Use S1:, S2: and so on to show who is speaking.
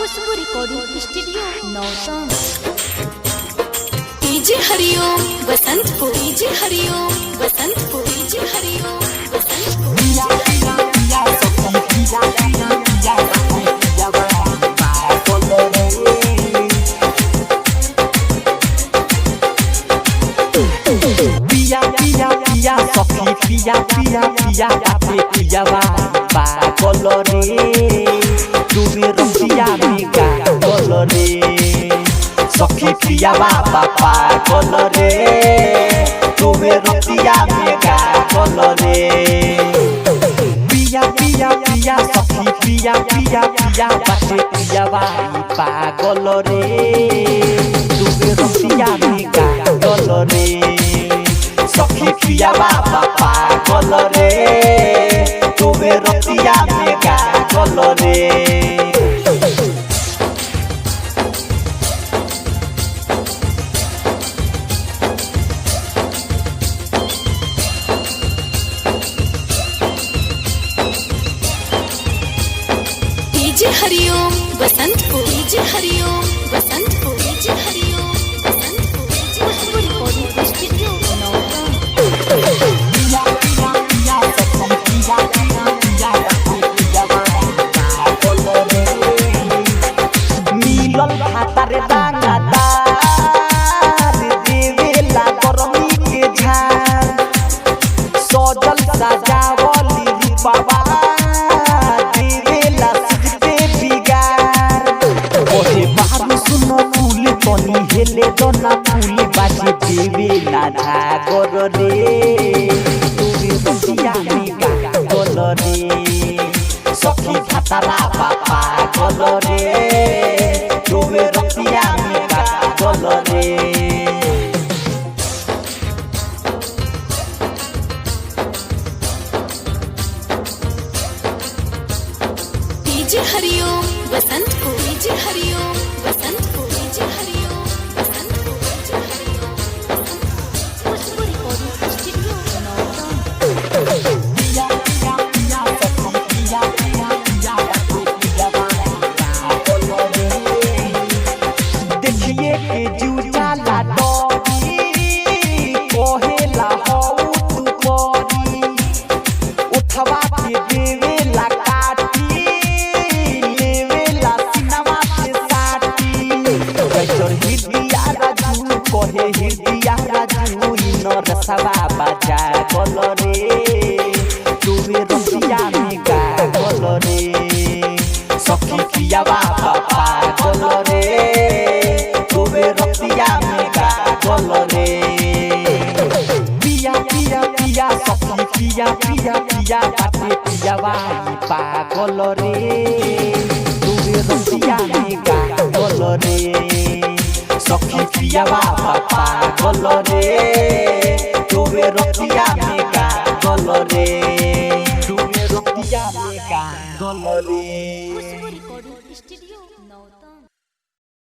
S1: खुशबू recording studio नौतन। DJ हरिओम Basantpur, DJ हरिओम Basantpur, DJ हरिओम बसंतपुर।
S2: पिया पिया पिया सखी पिया पिया पिया बापे पिया पागल रे तुमे रसिया में गागल रे सखी पिया पागल रे तुमे रसिया में गागल रे पिया पिया पिया सखी पिया पिया पिया बापे पिया पागल रे तुमे रसिया में गागल रे सखी पिया पागल रे तुमे रतिया में गागल रे
S1: डीजे हरिओम बसंतपुर, डीजे हरिओम बसंतपुर, डीजे हरिओम बसंतपुर। खुशबू रिकॉर्डिंग स्टूडियो नौतन।
S2: मिलल भातारे दांगादार देवेला गरमी के झार सजल सजावली बाबा देवेला सिजते बिगार ओहे बारू सुन फूल तनी हेले दना फूल बाजे देवेला झागर रे तुमे रसिया में गागल रे सखी भातारा पागल रे तुमे रसिया में गागल रे
S1: डीजे हरिओम बसंतपुर, डीजे हरिओम बसंतपुर, डीजे हरिओम बसंतपुर, डीजे हरिओम बसंतपुर। खुशबू रिकॉर्डिंग स्टूडियो नौतन।
S2: पिया पिया पिया सखी पिया पिया पिया पिया पागल रे देखिए के जूझा ला डोरी कोहेला हो तू कोरी उठवा के देवेला काटी लेवेला सिनेमा के साटी गजर हिदिया राजू कोहे हिदिया राजू इन रसवा बाजा गल रे तुमे रसिया में गागल रे सखी पिया पागल रे तुमे रसिया में गागल रे पिया पिया पिया सखी पिया पिया पिया बापे पिया पागल रे तुमे रसिया में गागल रे सखी पिया पागल रे।